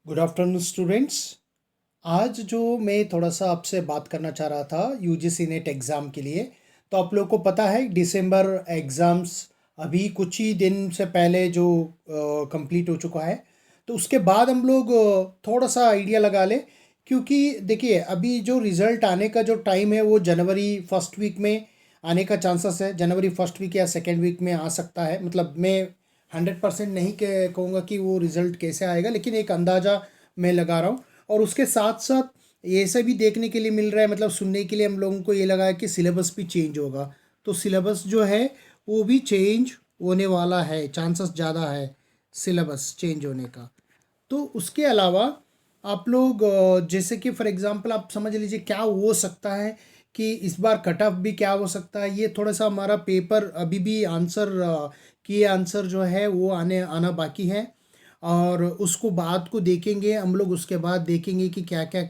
Good afternoon students. आज जो मैं थोड़ा सा आपसे बात करना चाह रहा था यूजीसी नेट एग्ज़ाम के लिए। तो आप लोगों को पता है दिसंबर एग्ज़ाम्स अभी कुछ ही दिन से पहले जो कंप्लीट हो चुका है। तो उसके बाद हम लोग थोड़ा सा आइडिया लगा ले, क्योंकि देखिए अभी जो रिज़ल्ट आने का जो टाइम है वो जनवरी फर्स्ट वीक में आने का चांसेस है। जनवरी फर्स्ट वीक या सेकेंड वीक में आ सकता है। मतलब मैं 100% नहीं कहूँगा कि वो रिज़ल्ट कैसे आएगा, लेकिन एक अंदाज़ा मैं लगा रहा हूँ। और उसके साथ साथ ये सब भी देखने के लिए मिल रहा है, मतलब सुनने के लिए हम लोगों को ये लगा है कि सिलेबस भी चेंज होगा। तो सिलेबस जो है वो भी चेंज होने वाला है, चांसेस ज़्यादा है सिलेबस चेंज होने का। तो उसके अलावा आप लोग जैसे कि फॉर एग्जांपल आप समझ लीजिए क्या हो सकता है कि इस बार कट ऑफ भी क्या हो सकता है। ये थोड़ा सा हमारा पेपर अभी भी आंसर किए आंसर जो है वो आना बाकी है, और उसको बाद को देखेंगे हम लोग। उसके बाद देखेंगे कि क्या क्या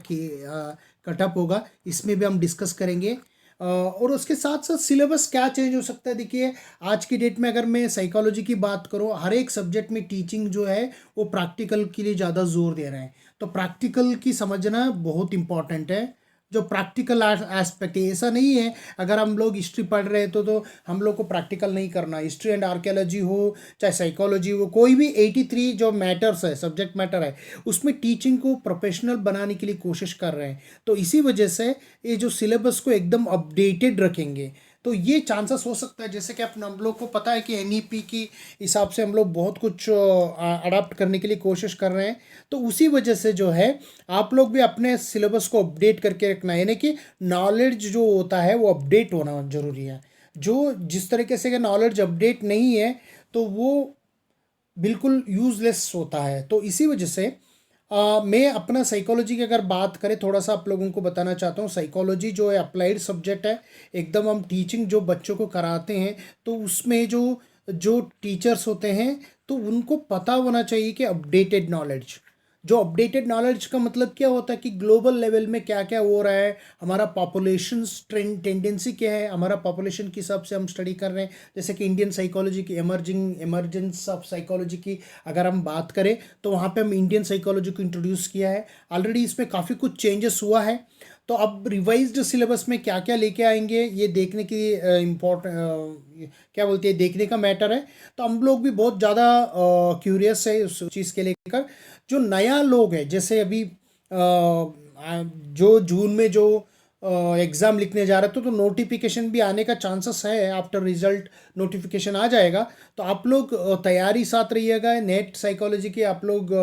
कट ऑफ होगा, इसमें भी हम डिस्कस करेंगे। और उसके साथ साथ सिलेबस क्या चेंज हो सकता है। देखिए आज की डेट में अगर मैं साइकोलॉजी की बात करूँ, हर एक सब्जेक्ट में टीचिंग जो है वो प्रैक्टिकल के लिए ज़्यादा जोर दे रहे हैं। तो प्रैक्टिकल की समझना बहुत इंपॉर्टेंट है। जो प्रैक्टिकल एस्पेक्ट है, ऐसा नहीं है अगर हम लोग हिस्ट्री पढ़ रहे हैं तो हम लोग को प्रैक्टिकल नहीं करना। हिस्ट्री एंड आर्कियोलॉजी हो चाहे साइकोलॉजी हो, कोई भी 83 जो मैटर्स है, सब्जेक्ट मैटर है, उसमें टीचिंग को प्रोफेशनल बनाने के लिए कोशिश कर रहे हैं। तो इसी वजह से ये जो सिलेबस को एकदम अपडेटेड रखेंगे। तो ये चांसेस हो सकता है, जैसे कि अपने हम लोग को पता है कि एनईपी की हिसाब से हम लोग बहुत कुछ अडाप्ट करने के लिए कोशिश कर रहे हैं। तो उसी वजह से जो है आप लोग भी अपने सिलेबस को अपडेट करके रखना है, यानी कि नॉलेज जो होता है वो अपडेट होना जरूरी है। जो जिस तरीके से नॉलेज अपडेट नहीं है तो वो बिल्कुल यूजलेस होता है। तो इसी वजह से मैं अपना साइकोलॉजी की अगर बात करें, थोड़ा सा आप लोगों को बताना चाहता हूँ। साइकोलॉजी जो है अप्लाइड सब्जेक्ट है एकदम। हम टीचिंग जो बच्चों को कराते हैं तो उसमें जो जो टीचर्स होते हैं तो उनको पता होना चाहिए कि अपडेटेड नॉलेज, जो अपडेटेड नॉलेज का मतलब क्या होता है कि ग्लोबल लेवल में क्या क्या हो रहा है, हमारा पॉपुलेशन ट्रेंड टेंडेंसी क्या है, हमारा पॉपुलेशन के हिसाब से हम स्टडी कर रहे हैं। जैसे कि इंडियन साइकोलॉजी की इमर्जेंस ऑफ साइकोलॉजी की अगर हम बात करें तो वहाँ पे हम इंडियन साइकोलॉजी को इंट्रोड्यूस किया है। ऑलरेडी इसमें काफ़ी कुछ चेंजेस हुआ है। तो अब रिवाइज्ड सिलेबस में क्या क्या लेके आएंगे ये देखने की क्या बोलते हैं, देखने का मैटर है। तो हम लोग भी बहुत ज़्यादा क्यूरियस है उस चीज़ के लेकर। जो नया लोग है, जैसे अभी जो जून में जो एग्ज़ाम लिखने जा रहे थे तो नोटिफिकेशन भी आने का चांसेस है। आफ्टर रिजल्ट नोटिफिकेशन आ जाएगा। तो आप लोग तैयारी साथ रहिएगा। नेट साइकोलॉजी की आप लोग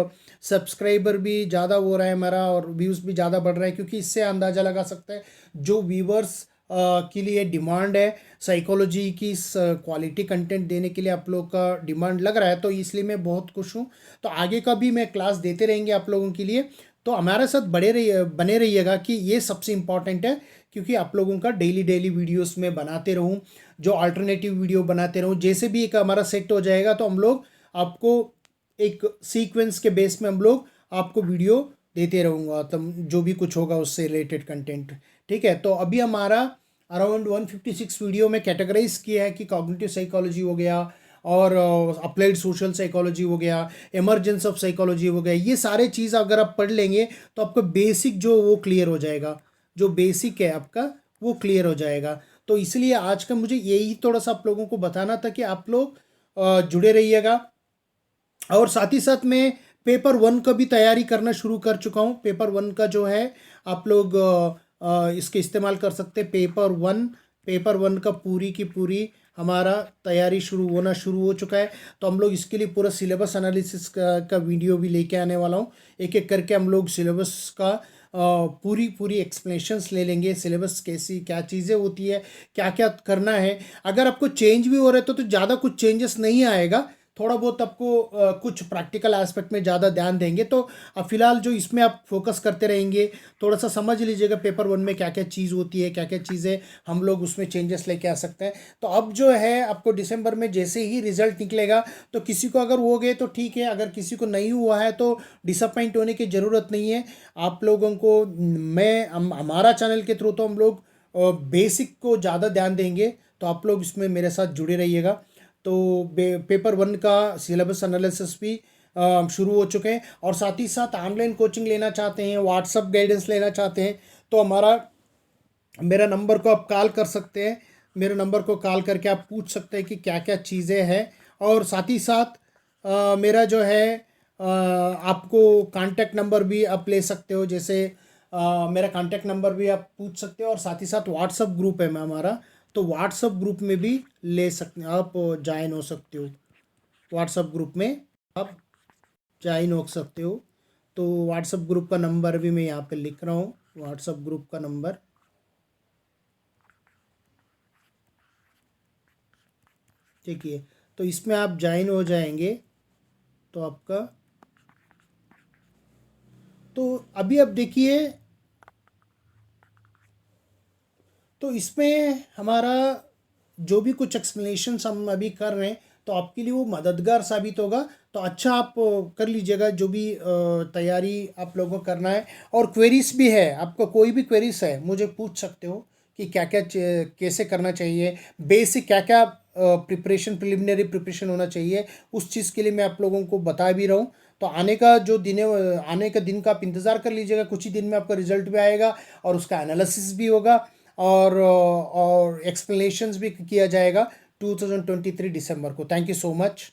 सब्सक्राइबर भी ज़्यादा हो रहा है हमारा, और व्यूज़ भी ज़्यादा बढ़ रहा है, क्योंकि इससे अंदाज़ा लगा सकते हैं जो व्यूवर्स के लिए डिमांड है साइकोलॉजी की क्वालिटी कंटेंट देने के लिए आप लोग का डिमांड लग रहा है। तो इसलिए मैं बहुत खुश हूँ। तो आगे का भी मैं क्लास देते रहेंगे आप लोगों के लिए। तो हमारे साथ बने रहिएगा कि ये सबसे इम्पॉर्टेंट है, क्योंकि आप लोगों का डेली डेली वीडियोस में बनाते रहूँ, जो अल्टरनेटिव वीडियो बनाते रहूँ। जैसे भी एक हमारा सेट हो जाएगा तो हम लोग आपको एक सीक्वेंस के बेस में हम लोग आपको वीडियो देते रहूँगा, तब जो भी कुछ होगा उससे रिलेटेड कंटेंट। ठीक है। तो अभी हमारा अराउंड 156 वीडियो में कैटेगराइज किया है कि कॉग्निटिव साइकोलॉजी हो गया, और अप्लाइड सोशल साइकोलॉजी हो गया, इमर्जेंस ऑफ साइकोलॉजी हो गया। ये सारे चीज़ अगर आप पढ़ लेंगे तो आपका बेसिक जो वो क्लियर हो जाएगा, जो बेसिक है आपका वो क्लियर हो जाएगा। तो इसलिए आज का मुझे यही थोड़ा सा आप लोगों को बताना था कि आप लोग जुड़े रहिएगा। और साथ ही साथ मैं पेपर वन का भी तैयारी करना शुरू कर चुका हूँ। पेपर वन का जो है आप लोग इसके इस्तेमाल कर सकते हैं। पेपर वन का पूरी की पूरी हमारा तैयारी शुरू हो चुका है। तो हम लोग इसके लिए पूरा सिलेबस एनालिसिस का वीडियो भी लेके आने वाला हूँ। एक एक करके हम लोग सिलेबस का पूरी पूरी एक्सप्लेनेशंस ले लेंगे। सिलेबस कैसी क्या चीज़ें होती है, क्या क्या करना है। अगर आपको चेंज भी हो रहा है तो ज़्यादा कुछ चेंजेस नहीं आएगा। थोड़ा बहुत आपको कुछ प्रैक्टिकल एस्पेक्ट में ज़्यादा ध्यान देंगे। तो अब फिलहाल जो इसमें आप फोकस करते रहेंगे, थोड़ा सा समझ लीजिएगा पेपर वन में क्या क्या चीज़ होती है, क्या क्या चीज़ें हम लोग उसमें चेंजेस लेके आ सकते हैं। तो अब जो है आपको दिसंबर में जैसे ही रिजल्ट निकलेगा तो किसी को अगर हो गए तो ठीक है, अगर किसी को नहीं हुआ है तो डिसअपॉइंट होने की ज़रूरत नहीं है। आप लोगों को हमारा चैनल के थ्रू तो हम लोग बेसिक को ज़्यादा ध्यान देंगे। तो आप लोग इसमें मेरे साथ जुड़े रहिएगा। तो पेपर वन का सिलेबस एनालिसिस भी शुरू हो चुके हैं। और साथ ही साथ ऑनलाइन कोचिंग लेना चाहते हैं, व्हाट्सअप गाइडेंस लेना चाहते हैं, तो मेरा नंबर को आप कॉल कर सकते हैं। मेरे नंबर को कॉल करके आप पूछ सकते हैं कि क्या क्या चीज़ें हैं। और साथ ही साथ मेरा जो है आपको कांटेक्ट नंबर भी आप ले सकते हो, जैसे मेरा कांटेक्ट नंबर भी आप पूछ सकते हो। और साथ ही साथ व्हाट्सअप ग्रुप है हमारा, तो व्हाट्सअप ग्रुप में भी ले सकते आप ज्वाइन हो सकते हो। व्हाट्सअप ग्रुप में आप ज्वाइन हो सकते हो। तो व्हाट्सअप ग्रुप का नंबर भी मैं यहाँ पे लिख रहा हूँ, व्हाट्सअप ग्रुप का नंबर देखिए। तो इसमें आप ज्वाइन हो जाएंगे तो आपका, तो अभी अब देखिए, तो इसमें हमारा जो भी कुछ एक्सप्लेनेशंस हम अभी कर रहे हैं, तो आपके लिए वो मददगार साबित होगा। तो अच्छा आप कर लीजिएगा जो भी तैयारी आप लोगों को करना है। और क्वेरीज भी है, आपको कोई भी क्वेरीज है मुझे पूछ सकते हो कि क्या क्या कैसे करना चाहिए, बेसिक क्या क्या प्रिपरेशन, प्रिलिमिनरी प्रिपरेशन होना चाहिए, उस चीज़ के लिए मैं आप लोगों को बता भी रहा हूँ। तो आने का दिन का आप इंतज़ार कर लीजिएगा, कुछ ही दिन में आपका रिजल्ट भी आएगा और उसका एनालिसिस भी होगा और एक्सप्लेनेशंस भी किया जाएगा 2023 दिसंबर को। Thank you so much.